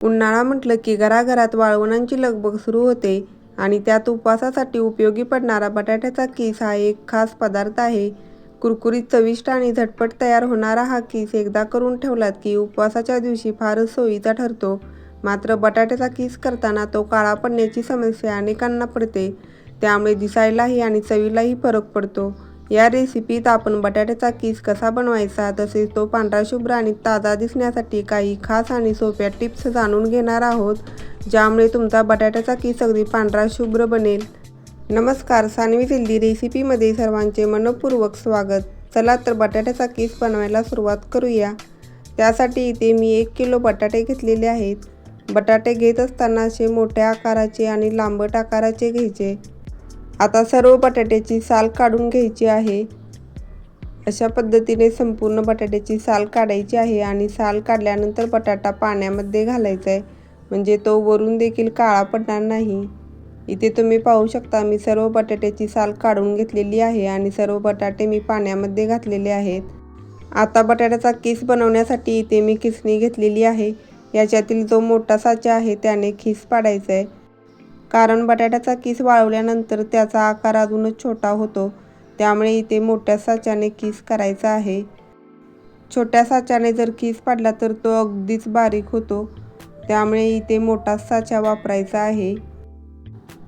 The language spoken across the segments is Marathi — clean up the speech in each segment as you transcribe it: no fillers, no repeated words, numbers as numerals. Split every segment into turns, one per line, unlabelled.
उन्हाळा म्हटलं की घराघरात वाळवणांची लगबग सुरू होते आणि त्यात उपवासासाठी उपयोगी पडणारा बटाट्याचा कीस हा एक खास पदार्थ आहे. कुरकुरीत, चविष्ट आणि झटपट तयार होणारा हा कीस एकदा करून ठेवलात की उपवासाच्या दिवशी फारच सोयीचा ठरतो. मात्र बटाट्याचा कीस करताना तो काळा पडण्याची समस्या अनेकांना पडते. त्यामुळे दिसायलाही आणि चवीलाही फरक पडतो. या रेसिपीत आपण बटाट्याचा कीस कसा बनवायचा, तसेच तो पांढरा शुभ्र आणि ताजा दिसण्यासाठी काही खास आणि सोप्या टिप्स जाणून घेणार आहोत, ज्यामुळे तुमचा बटाट्याचा कीस अगदी पांढरा शुभ्र बनेल. नमस्कार, सान्वी हेल्दी रेसिपीमध्ये सर्वांचे मनःपूर्वक स्वागत. चला तर बटाट्याचा कीस बनवायला सुरुवात करूया. त्यासाठी इथे मी 1 किलो बटाटे घेतलेले आहेत. बटाटे घेत असताना असे मोठ्या आकाराचे आणि लांबट आकाराचे घ्यायचे. आता सर्व बटाट्याची साल काढून घ्यायची आहे. अशा पद्धतीने संपूर्ण बटाट्याची साल काढायची आहे आणि साल काढल्यानंतर बटाटा पाण्यामध्ये घालायचा आहे, म्हणजे तो वरून देखील काळा पडणार नाही. इथे तुम्ही पाहू शकता, मी सर्व बटाट्याची साल काढून घेतलेली आहे आणि सर्व बटाटे मी पाण्यामध्ये घातलेले आहेत. आता बटाट्याचा कीस बनवण्यासाठी इथे मी खिसणी घेतलेली आहे. याच्यातील जो मोठा साचा आहे त्याने खीस पाडायचा आहे, कारण बटाट्याचा कीस वाळवल्यानंतर त्याचा आकार अजूनच छोटा होतो. त्यामुळे इथे मोठ्या साच्याने कीस करायचा आहे. छोट्या साच्याने जर कीस पाडला तर तो अगदीच बारीक होतो. त्यामुळे इथे मोठा साचा वापरायचा आहे.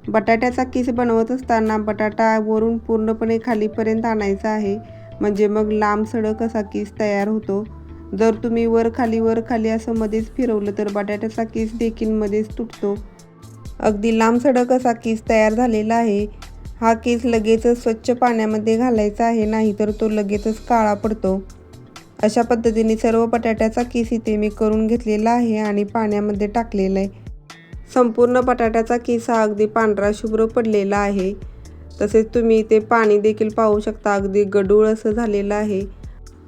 बटाट्याचा कीस बनवत असताना बटाटा वरून पूर्णपणे खालीपर्यंत आणायचा आहे, म्हणजे मग लांब सडक असा कीस तयार होतो. जर तुम्ही वर खाली असं मध्येच फिरवलं तर बटाट्याचा कीस देखील मध्येच तुटतो. अगदी लांब सडक असा कीस तयार झालेला आहे. हा कीस लगेचच स्वच्छ पाण्यामध्ये घालायचा आहे, नाहीतर तो लगेचच काळा पडतो. अशा पद्धतीने सर्व बटाट्याचा कीस इथे मी करून घेतलेला आहे आणि पाण्यामध्ये टाकलेला आहे. संपूर्ण बटाट्याचा कीस हा अगदी पांढरा शुभ्र पडलेला आहे. तसेच तुम्ही इथे पाणी देखील पाहू शकता, अगदी गडूळ असं झालेलं आहे.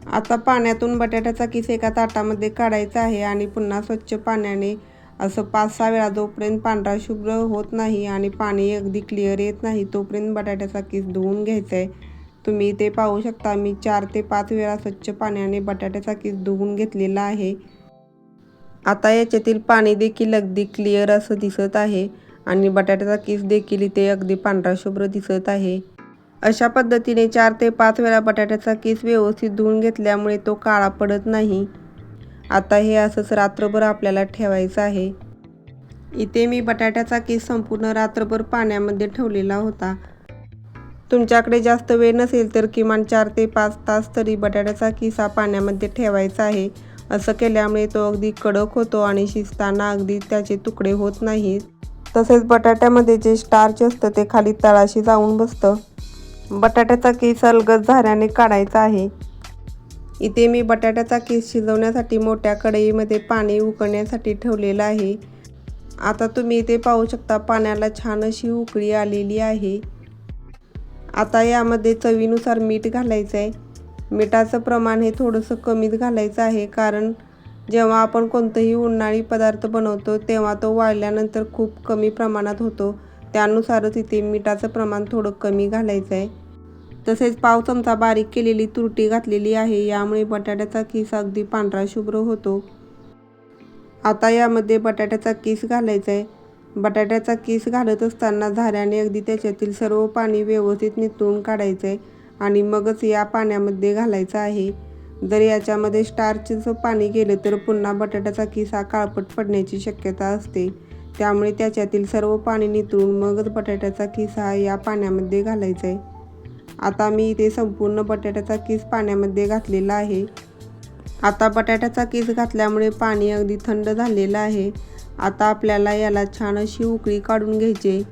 आता पाण्यातून बटाट्याचा कीस एका ताटामध्ये काढायचा आहे आणि पुन्हा स्वच्छ पाण्याने असं 5-6 वेळा, जोपर्यंत पांढरा शुभ्र होत नाही आणि पाणी अगदी क्लिअर येत नाही तोपर्यंत बटाट्याचा कीस धुवून घ्यायचा आहे. तुम्ही इथे पाहू शकता, मी 4 ते 5 वेळा स्वच्छ पाण्याने बटाट्याचा कीस धुवून घेतलेला आहे. आता याच्यातील पाणी देखील अगदी क्लिअर असं दिसत आहे आणि बटाट्याचा कीस देखील इथे अगदी पांढरा शुभ्र दिसत आहे. अशा पद्धतीने 4 ते 5 वेळा बटाट्याचा कीस व्यवस्थित धुवून घेतल्यामुळे तो काळा पडत नाही. आता हे असंच रात्रभर आपल्याला ठेवायचं आहे. इथे मी बटाट्याचा कीस संपूर्ण रात्रभर पाण्यामध्ये ठेवलेला होता. तुमच्याकडे जास्त वेळ नसेल तर किमान 4 ते 5 तास तरी बटाट्याचा कीस हा पाण्यामध्ये ठेवायचा आहे. असं केल्यामुळे तो अगदी कडक होतो आणि शिजताना अगदी त्याचे तुकडे होत नाहीत. तसेच बटाट्यामध्ये जे स्टार्च असतं ते खाली तळाशी जाऊन बसतं. बटाट्याचा कीस अलगद झाऱ्याने काढायचा आहे. इथे मी बटाट्याचा कीस शिजवण्यासाठी मोठ्या कढईमध्ये पाणी उकळण्यासाठी ठेवलेलं आहे. आता तुम्ही इथे पाहू शकता, पाण्याला छान अशी उकळी आलेली आहे. आता यामध्ये चवीनुसार मीठ घालायचं आहे. मिठाचं प्रमाण हे थोडंसं कमीच घालायचं आहे, कारण जेव्हा आपण कोणताही उन्हाळी पदार्थ बनवतो तेव्हा तो वाळल्यानंतर खूप कमी प्रमाणात होतो. त्यानुसारच इथे मिठाचं प्रमाण थोडं कमी घालायचं आहे. तसेच पाव चमचा बारीक केलेली तुरटी घातलेली आहे. यामुळे बटाट्याचा कीस अगदी पांढरा शुभ्र होतो. आता यामध्ये बटाट्याचा कीस घालायचा आहे. बटाट्याचा कीस घालत असताना झाऱ्याने अगदी त्याच्यातील सर्व पाणी व्यवस्थित निथळून काढायचं आहे आणि मगच या पाण्यामध्ये घालायचं आहे. जर याच्यामध्ये स्टार्चचं पाणी गेलं तर पुन्हा बटाट्याचा कीस हा काळपट पडण्याची शक्यता असते. त्यामुळे त्याच्यातील सर्व पाणी निथळून मगच बटाट्याचा कीस हा या पाण्यामध्ये घालायचा आहे. आता मी इथे संपूर्ण बटाट्याचा कीस पाण्यामध्ये घातलेला आहे. आता बटाट्याचा कीस घातल्यामुळे पाणी अगदी थंड झालेलं आहे. आता आपल्याला याला छान अशी उकळी काढून घ्यायची.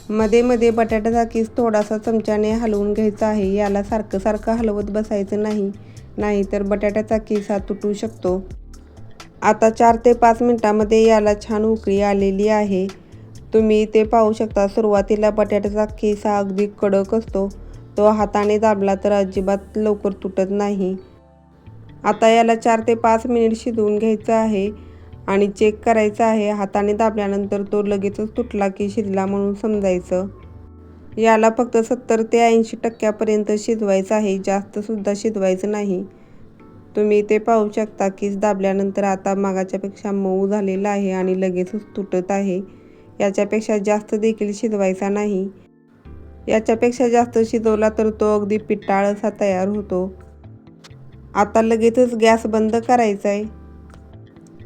मध्ये मध्ये बटाट्याचा कीस थोडासा चमच्याने हलवून घ्यायचा आहे. याला सारखं हलवत बसायचं नाही, नाहीतर बटाट्याचा कीस हा तुटू शकतो. आता 4 ते 5 मिनिटांमध्ये याला छान उकळी आलेली आहे. तुम्ही इथे पाहू शकता, सुरुवातीला बटाट्याचा कीस हा अगदी कडक असतो. तो हाताने दाबला तर अजिबात लवकर तुटत नाही. आता याला 4 ते 5 मिनिट शिजवून घ्यायचं आहे आणि चेक करायचं आहे. हाताने दाबल्यानंतर तो लगेचच तुटला की शिजला म्हणून समजायचं. याला फक्त 70 ते 80% शिजवायचं आहे, जास्त सुद्धा शिजवायचं नाही. तुम्ही इथे पाहू शकता कीस दाबल्यानंतर आता मगाच्यापेक्षा मऊ झालेला आहे आणि लगेचच तुटत आहे. याच्यापेक्षा जास्त देखील शिजवायचा नाही. याच्यापेक्षा जास्त शिजवला तर तो अगदी पिटाळ असा तयार होतो. आता लगेचच गॅस बंद करायचा आहे.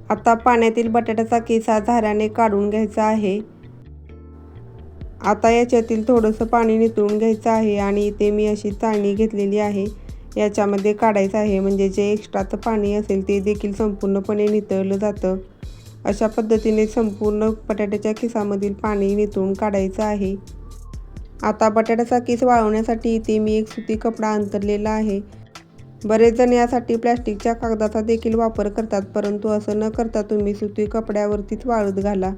आता पाण्यातील बटाट्याचा कीस हा झाऱ्याने काढून घ्यायचा आहे. आता याच्यातील थोडंसं पाणी निथळून घ्यायचं आहे आणि इथे मी अशी चाळणी घेतलेली आहे. याच्यामध्ये काढायचं आहे, म्हणजे जे एक्स्ट्राचं पाणी असेल ते देखील संपूर्णपणे निथळलं जातं. अशा पद्धतीने संपूर्ण बटाट्याच्या किसामधील पाणी निथळून काढायचं आहे. आता बटाट्याचा कीस वाळवण्यासाठी इथे मी एक सुती कपडा अंथरलेला आहे. बरेच जण यासाठी प्लॅस्टिकच्या कागदाचा देखील वापर करतात, परंतु असं न करता तुम्ही सुती कपड्यावरतीच वाळत घाला.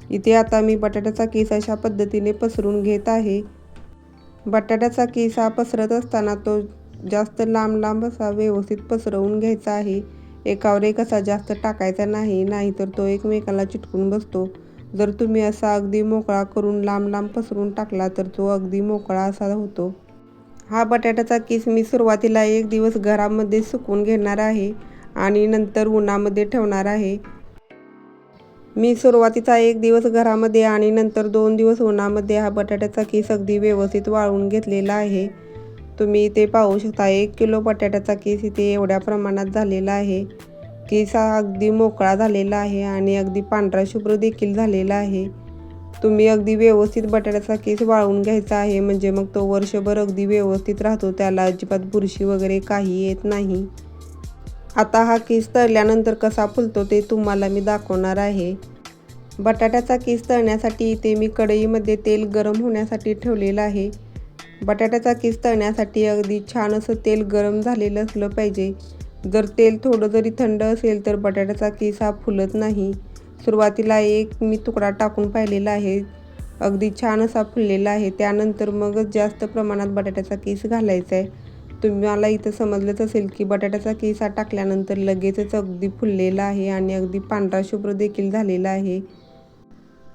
इथे आता मी बटाट्याचा कीस अशा पद्धतीने पसरून घेत आहे. बटाट्याचा कीस हा पसरत असताना तो जास्त लांब लांब असा व्यवस्थित पसरवून घ्यायचा आहे. एकावर एक असा जास्त टाकायचा नाही, नाहीतर तो एकमेकाला चिटकून बसतो. जर तुम्ही असा अगदी मोकळा करून लांब लांब पसरून टाकला तर तो अगदी मोकळा असा होतो. हा बटाट्याचा कीस मी सुरुवातीला 1 दिवस घरामध्ये सुकवून घेणार आहे आणि नंतर उन्हामध्ये ठेवणार आहे. मी सुरुवातीचा 1 दिवस घरामध्ये आणि नंतर 2 दिवस उन्हामध्ये हा बटाट्याचा कीस अगदी व्यवस्थित वाळवून घेतलेला आहे. तुम्ही इथे पाहू शकता 1 किलो बटाट्याचा कीस इथे एवढ्या प्रमाणात झालेला आहे. कीस हा अगदी मोकळा झालेला आहे आणि अगदी पांढरा शुभ्र देखील झालेला आहे. तुम्ही अगदी व्यवस्थित बटाट्याचा कीस वाळवून घ्यायचा आहे, म्हणजे मग तो वर्षभर अगदी व्यवस्थित राहतो. त्याला अजिबात बुरशी वगैरे काही येत नाही. आता हा कीस तळल्यानंतर कसा फुलतो ते तुम्हाला मी दाखवणार आहे. बटाट्याचा कीस तळण्यासाठी इथे मी कढईमध्ये तेल गरम होण्यासाठी ठेवलेलं आहे. बटाट्याचा कीस तळण्यासाठी अगदी छान असं तेल गरम झालेलं असलं पाहिजे. जर तेल थोडं जरी थंड असेल तर बटाट्याचा कीस हा फुलत नाही. सुरुवातीला एक मी तुकडा टाकून पाहिलेला आहे, अगदी छान असा फुललेला आहे. त्यानंतर मगच जास्त प्रमाणात बटाट्याचा कीस घालायचा आहे. तुम्हाला इथं समजलंच असेल की बटाट्याचा कीस हा टाकल्यानंतर लगेचच अगदी फुललेला आहे आणि अगदी पांढरा शुभ्र देखील झालेला आहे.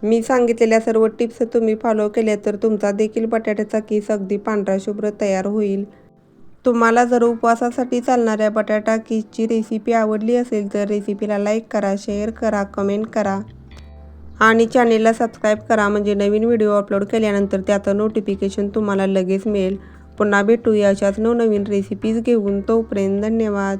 मी सांगितलेल्या सर्व टिप्स तुम्ही फॉलो केल्या तर तुमचा देखील बटाट्याचा कीस अगदी पांढरा शुभ्र तयार होईल. तुम्हाला जर उपवासासाठी चालणाऱ्या बटाटा कीसची रेसिपी आवडली असेल तर रेसिपीला लाईक करा, शेअर करा, कमेंट करा आणि चॅनेलला सबस्क्राईब करा, म्हणजे नवीन व्हिडिओ अपलोड केल्यानंतर त्याचं नोटिफिकेशन तुम्हाला लगेच मिळेल. पुन्हा भेटूया अशाच नवनवीन रेसिपीज घेऊन. तोपर्यंत धन्यवाद.